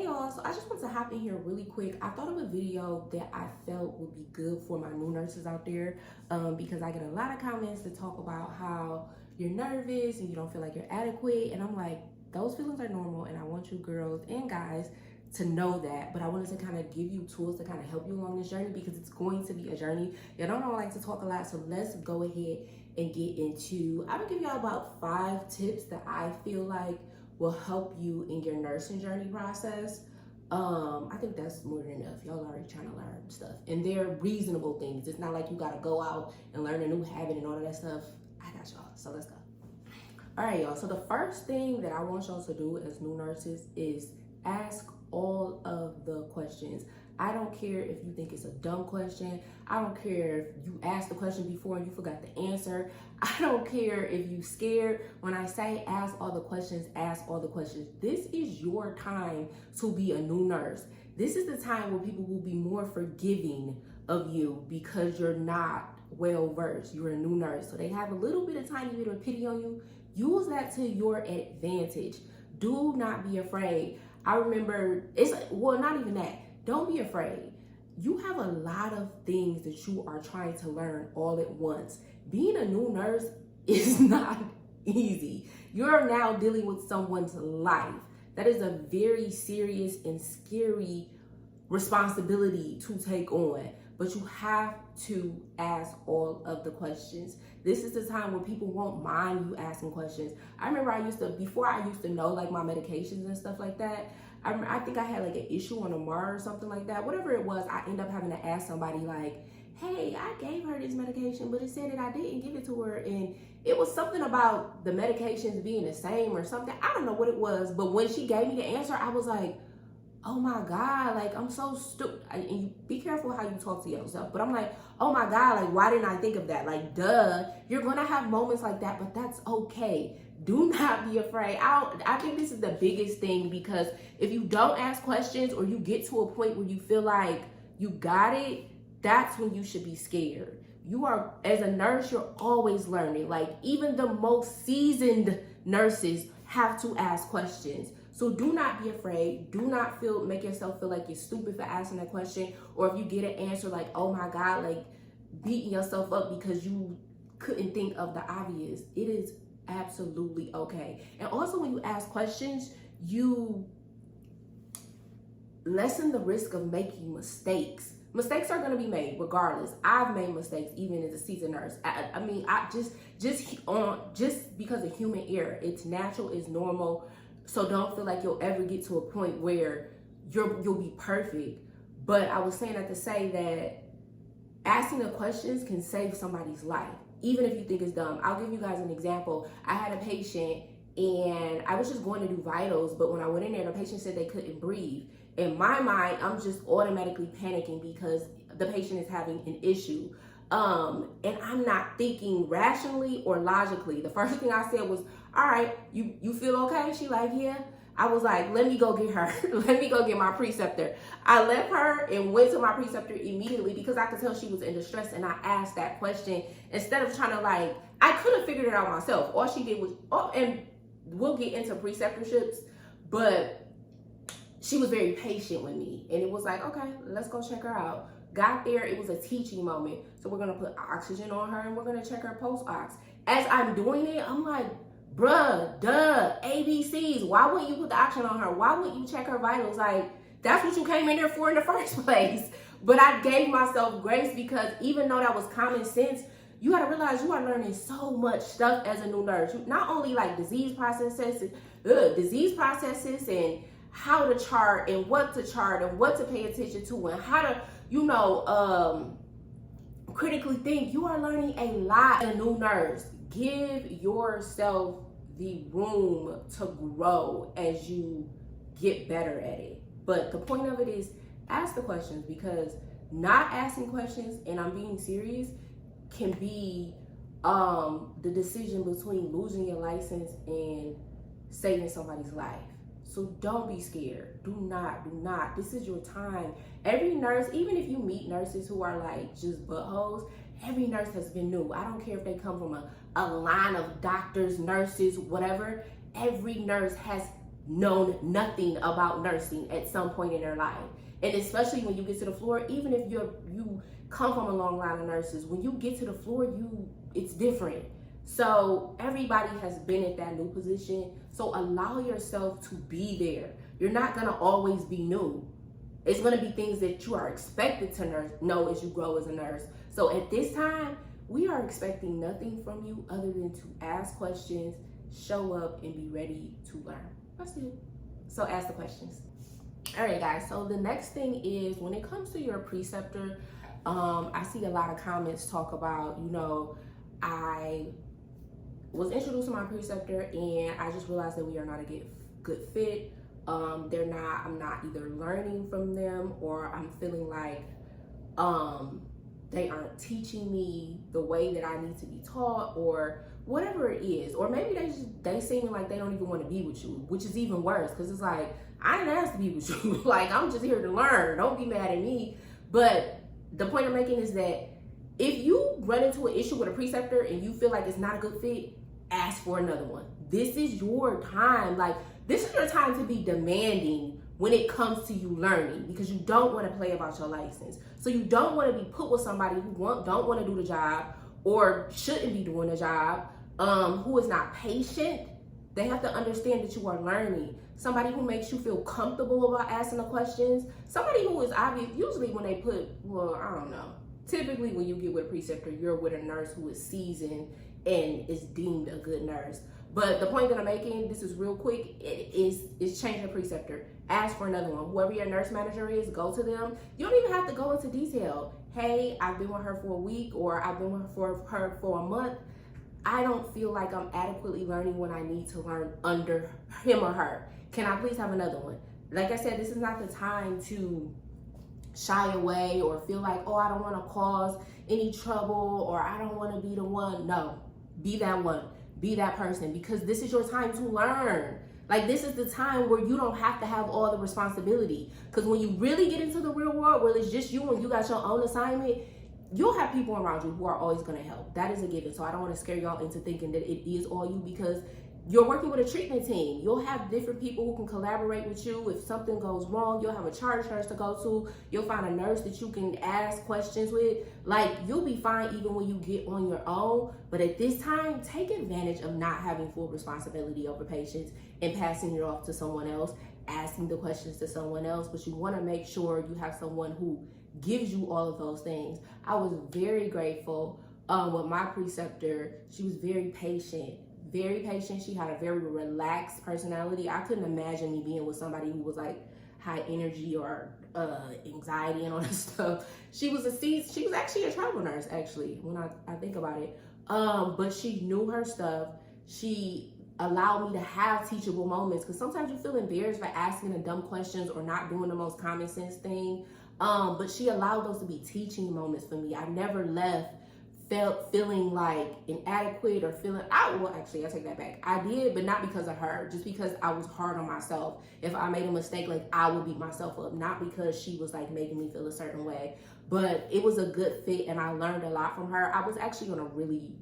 Hey y'all, so I just want to hop in here really quick. I thought of a video that I felt would be good for my new nurses out there because I get a lot of comments that talk about how you're nervous and you don't feel like you're adequate, and I'm like, those feelings are normal, and I want you girls and guys to know that. But I wanted to kind of give you tools to kind of help you along this journey because it's going to be a journey. Y'all don't know I like to talk a lot, so let's go ahead and get into, I'm gonna give y'all about 5 tips that I feel like will help you in your nursing journey process. I think that's more than enough. Y'all already trying to learn stuff, and they're reasonable things. It's not like you gotta go out and learn a new habit and all of that stuff. I got y'all, so let's go. All right, y'all, so the first thing that I want y'all to do as new nurses is ask all of the questions. I don't care if you think it's a dumb question. I don't care if you asked the question before and you forgot the answer. I don't care if you scared. When I say ask all the questions, ask all the questions. This is your time to be a new nurse. This is the time where people will be more forgiving of you because you're not well versed. You're a new nurse. So they have a little bit of tiny bit of pity on you. Use that to your advantage. Do not be afraid. I remember, not even that. Don't be afraid. You have a lot of things that you are trying to learn all at once. Being a new nurse is not easy. You're now dealing with someone's life. That is a very serious and scary responsibility to take on. But you have to ask all of the questions. This is the time where people won't mind you asking questions. I remember before I used to know like my medications and stuff like that, I think I had like an issue on a MAR or something like that. Whatever it was, I end up having to ask somebody like, hey, I gave her this medication, but it said that I didn't give it to her. And it was something about the medications being the same or something. I don't know what it was, but when she gave me the answer, I was like, oh my God, like I'm so stupid. And you be careful how you talk to yourself. But I'm like, oh my God, like why didn't I think of that? Like, duh, you're gonna have moments like that, but that's okay. Do not be afraid. I think this is the biggest thing, because if you don't ask questions or you get to a point where you feel like you got it, that's when you should be scared. You are, as a nurse, you're always learning. Like even the most seasoned nurses have to ask questions. So do not be afraid. Do not make yourself feel like you're stupid for asking that question. Or if you get an answer like, oh my God, like beating yourself up because you couldn't think of the obvious. It is absolutely okay. And also when you ask questions, you lessen the risk of making mistakes. Mistakes are going to be made regardless. I've made mistakes even as a seasoned nurse. I mean, just because of human error. It's natural, it's normal. So don't feel like you'll ever get to a point where you'll be perfect. But I was saying that to say that asking the questions can save somebody's life, even if you think it's dumb. I'll give you guys an example. I had a patient and I was just going to do vitals, but when I went in there, the patient said they couldn't breathe. In my mind, I'm just automatically panicking because the patient is having an issue. And I'm not thinking rationally or logically. The first thing I said was, all right, you feel okay? She like, yeah. I was like, let me go get her. Let me go get my preceptor. I left her and went to my preceptor immediately because I could tell she was in distress, and I asked that question instead of trying to I could have figured it out myself. All she did was, and we'll get into preceptorships, but she was very patient with me. And it was like, okay, let's go check her out. Got there, it was a teaching moment. So we're gonna put oxygen on her and we're gonna check her post-ox. As I'm doing it, I'm like, bruh, duh, ABCs. Why wouldn't you put the oxygen on her? Why wouldn't you check her vitals? Like, that's what you came in there for in the first place. But I gave myself grace because even though that was common sense, you gotta realize you are learning so much stuff as a new nurse. Not only like disease processes and how to chart and what to pay attention to and how to, critically think. You are learning a lot as a new nurse. Give yourself the room to grow as you get better at it. But the point of it is ask the questions, because not asking questions, and I'm being serious, can be the decision between losing your license and saving somebody's life. So don't be scared. Do not. This is your time. Every nurse, even if you meet nurses who are like just buttholes, every nurse has been new. I don't care if they come from a line of doctors, nurses, whatever. Every nurse has known nothing about nursing at some point in their life. And especially when you get to the floor, even if you come from a long line of nurses, when you get to the floor, it's different. So everybody has been at that new position. So allow yourself to be there. You're not gonna always be new. It's gonna be things that you are expected to know as you grow as a nurse. So at this time, we are expecting nothing from you other than to ask questions, show up, and be ready to learn. That's it. So ask the questions. All right, guys, so the next thing is when it comes to your preceptor, I see a lot of comments talk about, I was introduced to my preceptor and I just realized that we are not a good fit. I'm not either learning from them, or I'm feeling like they aren't teaching me the way that I need to be taught, or whatever it is. Or maybe they seem like they don't even want to be with you, which is even worse, because it's like, I didn't ask to be with you. Like, I'm just here to learn. Don't be mad at me. But the point I'm making is that if you run into an issue with a preceptor and you feel like it's not a good fit, ask for another one. This is your time. Like, this is your time to be demanding when it comes to you learning, because you don't want to play about your license. So you don't want to be put with somebody who don't want to do the job, or shouldn't be doing the job, who is not patient. They have to understand that you are learning. Somebody who makes you feel comfortable about asking the questions. Somebody who is obvious. Usually when they I don't know. Typically when you get with a preceptor, you're with a nurse who is seasoned and is deemed a good nurse. But the point that I'm making, this is real quick, is change the preceptor. Ask for another one. Whoever your nurse manager is, go to them. You don't even have to go into detail. Hey, I've been with her for a week, or I've been with her for a month. I don't feel like I'm adequately learning when I need to learn under him or her. Can I please have another one? Like I said, this is not the time to shy away or feel like, oh, I don't want to cause any trouble, or I don't want to be the one. No, be that one. Be that person, because this is your time to learn. Like, this is the time where you don't have to have all the responsibility. Because when you really get into the real world, where it's just you and you got your own assignment, you'll have people around you who are always going to help. That is a given. So I don't want to scare y'all into thinking that it is all you, because you're working with a treatment team. You'll have different people who can collaborate with you. If something goes wrong, you'll have a charge nurse to go to. You'll find a nurse that you can ask questions with. Like, you'll be fine even when you get on your own. But at this time, take advantage of not having full responsibility over patients and passing it off to someone else, asking the questions to someone else. But you want to make sure you have someone who gives you all of those things. I was very grateful with my preceptor. She was very patient. Very patient. She had a very relaxed personality. I couldn't imagine me being with somebody who was like high energy or anxiety and all that stuff. She was actually a travel nurse, actually, when I think about it. But she knew her stuff. She allowed me to have teachable moments, because sometimes you feel embarrassed by asking the dumb questions or not doing the most common sense thing. But she allowed those to be teaching moments for me. I never left feeling like inadequate or I take that back. I did, but not because of her, just because I was hard on myself. If I made a mistake, like, I would beat myself up, not because she was like making me feel a certain way. But it was a good fit and I learned a lot from her. I was actually on a really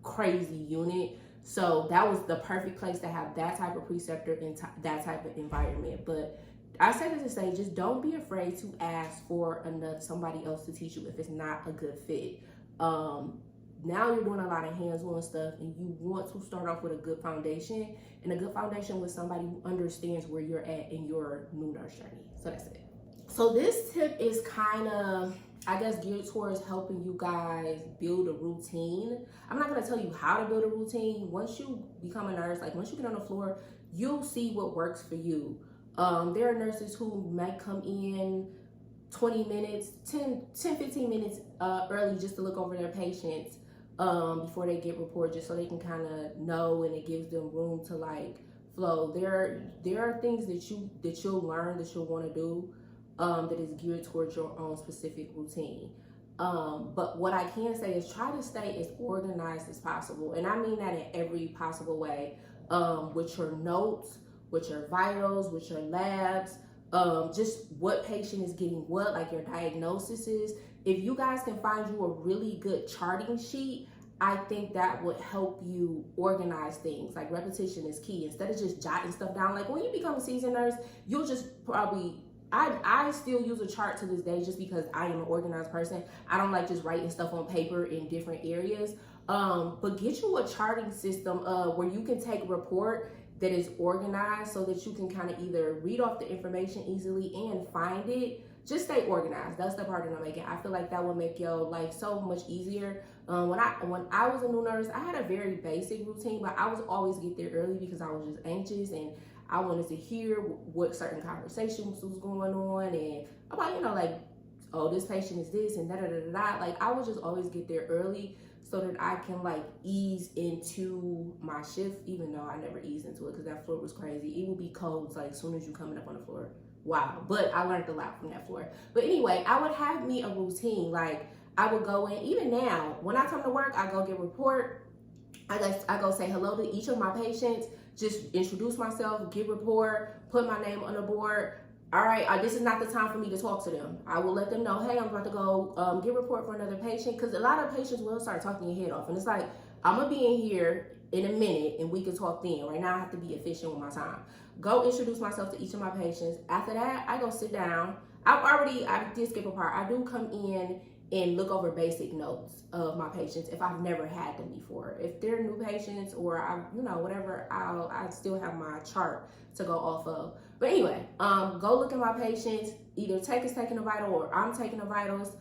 crazy unit, so that was the perfect place to have that type of preceptor in that type of environment. But I said it to say, just don't be afraid to ask for somebody else to teach you if it's not a good fit. Now you're doing a lot of hands-on stuff and you want to start off with a good foundation, and a good foundation with somebody who understands where you're at in your new nurse journey. So that's it. So this tip is kind of, I guess, geared towards helping you guys build a routine. I'm not going to tell you how to build a routine. Once you become a nurse, like once you get on the floor, you'll see what works for you. There are nurses who might come in 20 minutes, 15 minutes early just to look over their patients before they get reported, just so they can kind of know, and it gives them room to like flow. There are things that you'll learn that you'll want to do that is geared towards your own specific routine. But what I can say is try to stay as organized as possible, and I mean that in every possible way, with your notes, with your vitals, with your labs, just what patient is getting what, like your diagnoses. If you guys can find you a really good charting sheet, I think that would help you organize things. Like repetition is key. Instead of just jotting stuff down, like when you become a seasoned nurse, you'll just probably, I still use a chart to this day just because I am an organized person. I don't like just writing stuff on paper in different areas. But get you a charting system where you can take a report that is organized so that you can kind of either read off the information easily and find it. Just stay organized. That's the part that I'm making. I feel like that will make your life so much easier. When I was a new nurse, I had a very basic routine, but I was always get there early because I was just anxious and I wanted to hear what certain conversations was going on and about, you know, like, oh, this patient is this and da da da da da. Like, I would just always get there early so that I can like ease into my shift, even though I never eased into it because that floor was crazy. It would be cold like as soon as you coming up on the floor. Wow. But I learned a lot from that floor. But anyway, I would have me a routine. Like I would go in, even now, when I come to work, I go get a report. I go say hello to each of my patients, just introduce myself, give report, put my name on the board. All right, this is not the time for me to talk to them. I will let them know, hey, I'm about to go give a report for another patient, because a lot of patients will start talking your head off. And it's like, I'm going to be in here in a minute and we can talk then. Right now, I have to be efficient with my time. Go introduce myself to each of my patients. After that, I go sit down. I did skip a part. I do come in and look over basic notes of my patients if I've never had them before. If they're new patients or whatever, I still have my chart to go off of. But anyway, go look at my patients. Either Tech is taking a vital or I'm taking the vitals,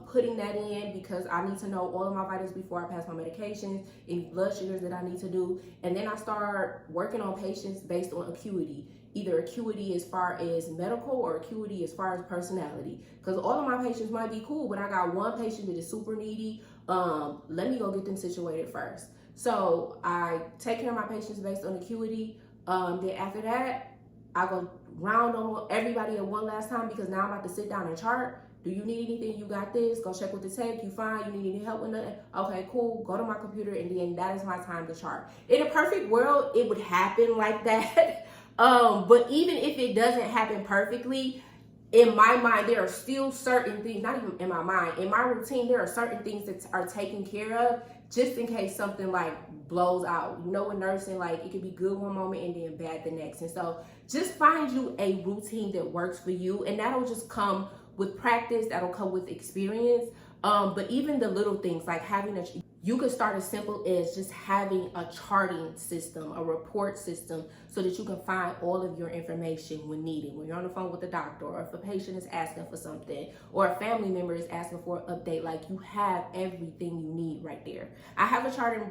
putting that in because I need to know all of my vitals before I pass my medications, any blood sugars that I need to do. And then I start working on patients based on acuity. Either acuity as far as medical or acuity as far as personality. Because all of my patients might be cool, but I got one patient that is super needy. Let me go get them situated first. So I take care of my patients based on acuity. Then after that, I go round on everybody at one last time because now I'm about to sit down and chart. Do you need anything? You got this? Go check with the tech. You fine? You need any help with nothing? Okay, cool. Go to my computer and then that is my time to chart. In a perfect world, it would happen like that. But even if it doesn't happen perfectly, in my mind, there are still certain things, not even in my mind, in my routine, there are certain things that are taken care of just in case something like blows out. You know, with nursing, like it could be good one moment and then bad the next. And so just find you a routine that works for you, and that'll just come with practice, that'll come with experience. But even the little things like you could start as simple as just having a charting system, a report system, so that you can find all of your information when needed. When you're on the phone with the doctor, or if a patient is asking for something, or a family member is asking for an update, like you have everything you need right there. I have a charting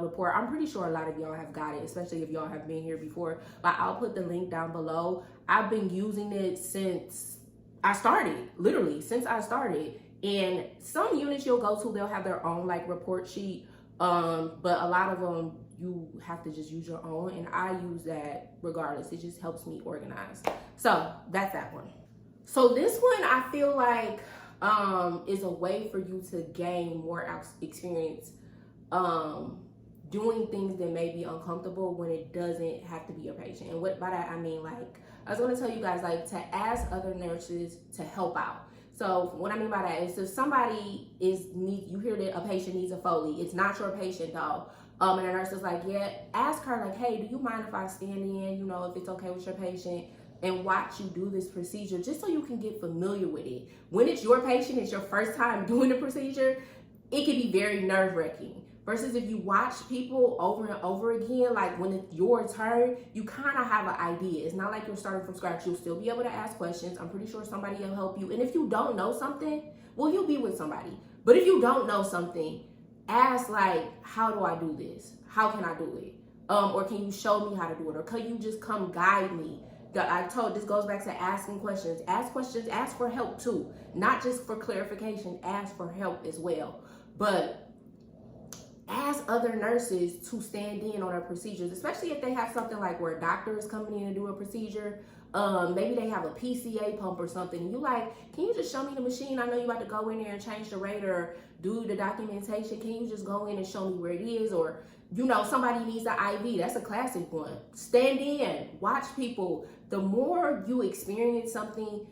report. I'm pretty sure a lot of y'all have got it, especially if y'all have been here before, but I'll put the link down below. I've been using it since I started, literally since I started. And some units you'll go to, they'll have their own like report sheet, but a lot of them you have to just use your own, and I use that regardless. It just helps me organize. So that's that one. So this one I feel like is a way for you to gain more experience doing things that may be uncomfortable when it doesn't have to be your patient. And what by that I mean, like I was going to tell you guys, like to ask other nurses to help out. So what I mean by that is if somebody you hear that a patient needs a Foley, it's not your patient though, and the nurse is like, yeah, ask her like, hey, do you mind if I stand in, you know, if it's okay with your patient, and watch you do this procedure just so you can get familiar with it. When it's your patient, it's your first time doing the procedure, it can be very nerve-wracking. Versus if you watch people over and over again, like when it's your turn, you kind of have an idea. It's not like you're starting from scratch. You'll still be able to ask questions. I'm pretty sure somebody will help you. And if you don't know something, well, you'll be with somebody. But if you don't know something, ask like, how do I do this? How can I do it? Or can you show me how to do it? Or can you just come guide me? This goes back to asking questions. Ask questions, ask for help too. Not just for clarification, ask for help as well. But ask other nurses to stand in on their procedures, especially if they have something like where a doctor is coming in to do a procedure. Maybe they have a PCA pump or something. And you like, can you just show me the machine? I know you about to go in there and change the rate or do the documentation. Can you just go in and show me where it is? Or, you know, somebody needs an IV. That's a classic one. Stand in, watch people. The more you experience something,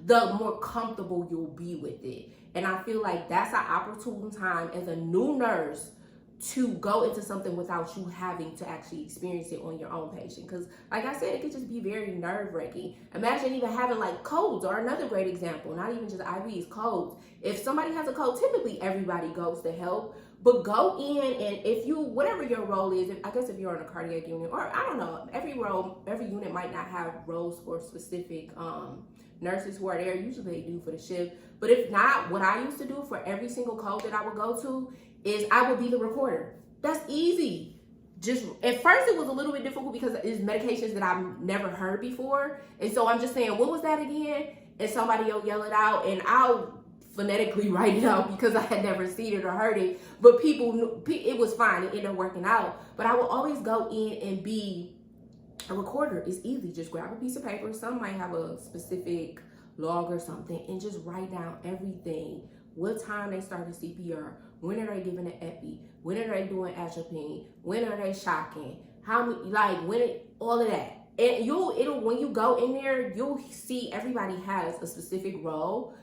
the more comfortable you'll be with it. And I feel like that's an opportune time as a new nurse to go into something without you having to actually experience it on your own patient. Because like I said, it could just be very nerve-wracking. Imagine even having like codes, or another great example, not even just IVs, codes. If somebody has a code, typically everybody goes to help, but go in, and if you, whatever your role is, I guess if you're on a cardiac unit, or I don't know, every unit might not have roles for specific nurses who are there. Usually they do for the shift. But if not, what I used to do for every single code that I would go to is I would be the recorder. That's easy. Just at first it was a little bit difficult because it's medications that I've never heard before. And so I'm just saying, what was that again? And somebody will yell it out, and I'll phonetically write it out because I had never seen it or heard it. But people knew, it was fine. It ended up working out. But I will always go in and be a recorder. It's easy. Just grab a piece of paper. Some might have a specific log or something, and just write down everything. What time they started CPR, when are they giving an epi, when are they doing atropine, when are they shocking, how many, like all of that. And when you go in there, you'll see everybody has a specific role,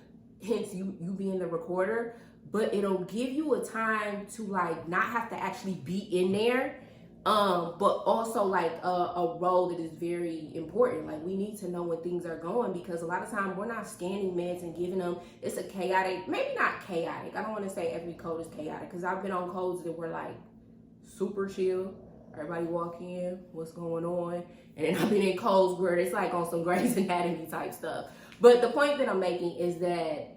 hence you being the recorder, but it'll give you a time to like not have to actually be in there, but also like a role that is very important. Like we need to know when things are going, because a lot of times we're not scanning meds and giving them. It's a chaotic, maybe not chaotic. I don't want to say every code is chaotic, because I've been on codes that were like super chill. Everybody walk in, what's going on? And then I've been in codes where it's like on some Grey's Anatomy type stuff. But the point that I'm making is that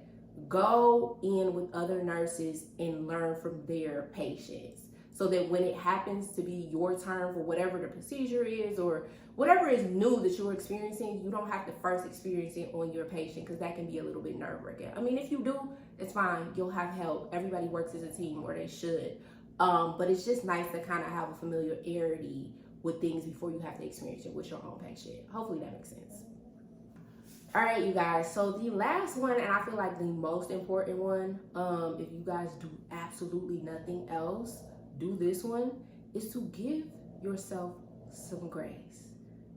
go in with other nurses and learn from their patients, so that when it happens to be your turn for whatever the procedure is or whatever is new that you're experiencing, you don't have to first experience it on your patient, because that can be a little bit nerve-wracking. I mean, if you do, it's fine. You'll have help. Everybody works as a team, or they should. But it's just nice to kind of have a familiarity with things before you have to experience it with your own patient. Hopefully that makes sense. All right, you guys. So the last one, and I feel like the most important one, if you guys do absolutely nothing else, do this one, is to give yourself some grace.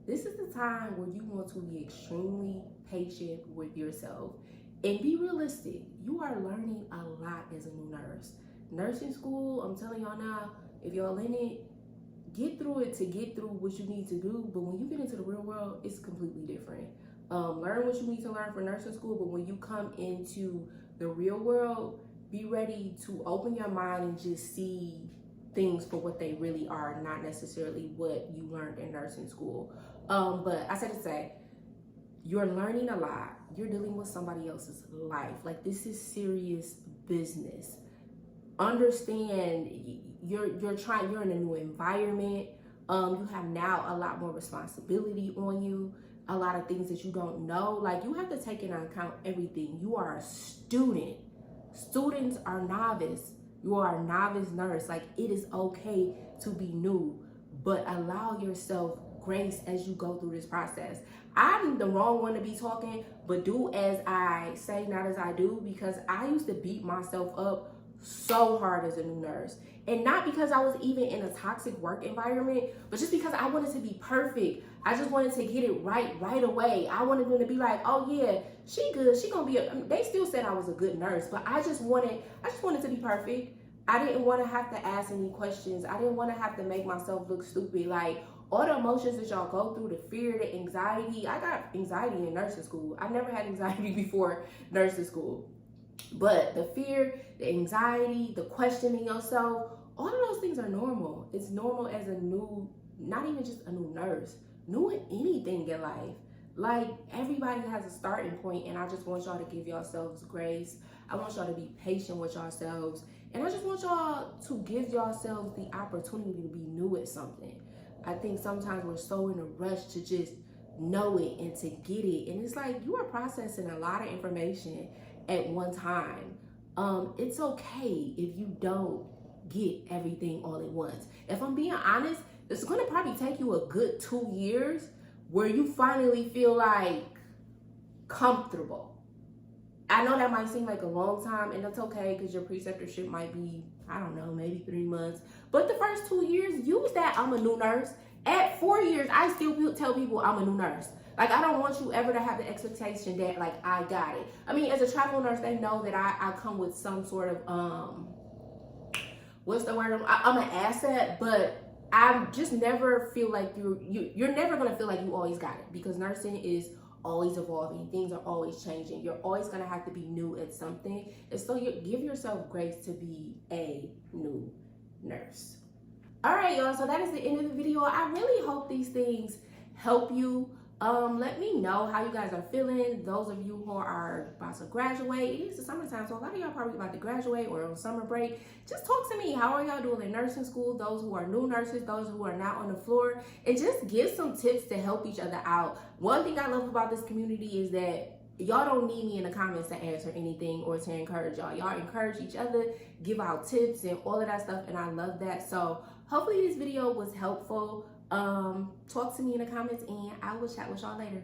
This is the time where you want to be extremely patient with yourself and be realistic. You are learning a lot as a new nurse. Nursing school, I'm telling y'all now, if y'all in it, get through it to get through what you need to do. But when you get into the real world, it's completely different. Learn what you need to learn for nursing school, but when you come into the real world, be ready to open your mind and just see things for what they really are, not necessarily what you learned in nursing school. But I said to say, you're learning a lot. You're dealing with somebody else's life. Like, this is serious business. Understand, you're in a new environment. You have now a lot more responsibility on you, a lot of things that you don't know. Like, you have to take into account everything. You are a student. Students are novice. You are a novice nurse. Like, it is okay to be new, but allow yourself grace as you go through this process. I'm the wrong one to be talking, but do as I say, not as I do, because I used to beat myself up so hard as a new nurse. And not because I was even in a toxic work environment, but just because I wanted to be perfect. I just wanted to get it right away. I wanted them to be like, oh yeah, she good. She gonna be they still said I was a good nurse, but I just wanted to be perfect. I didn't want to have to ask any questions. I didn't want to have to make myself look stupid. Like, all the emotions that y'all go through, the fear, the anxiety. I got anxiety in nursing school. I never had anxiety before nursing school. But the fear, the anxiety, the questioning yourself, all of those things are normal. It's normal as a new, not even just a new nurse, new in anything in life. Like, everybody has a starting point, and I just want y'all to give yourselves grace. I want y'all to be patient with yourselves, and I just want y'all to give yourselves the opportunity to be new at something. I think sometimes we're so in a rush to just know it and to get it, and it's like you are processing a lot of information at one time. It's okay if you don't get everything all at once. If I'm being honest, it's going to probably take you a good 2 years where you finally feel like comfortable. I know that might seem like a long time, and that's okay, because your preceptorship might be, I don't know, maybe 3 months. But the first 2 years, use that I'm a new nurse. At 4 years, I still tell people I'm a new nurse. Like, I don't want you ever to have the expectation that, like, I got it. I mean, as a travel nurse, they know that I come with some sort of, what's the word? I'm an asset, but I just never feel like you're never going to feel like you always got it, because nursing is always evolving. Things are always changing. You're always going to have to be new at something. And so you give yourself grace to be a new nurse. All right, y'all, so that is the end of the video. I really hope these things help you. Let me know how you guys are feeling. Those of you who are about to graduate, it is the summertime, so a lot of y'all probably about to graduate or on summer break. Just talk to me. How are y'all doing in nursing school? Those who are new nurses, those who are not on the floor, and just give some tips to help each other out. One thing I love about this community is that y'all don't need me in the comments to answer anything or to encourage y'all. Y'all encourage each other, give out tips and all of that stuff, and I love that. So hopefully this video was helpful. Talk to me in the comments, and I will chat with y'all later.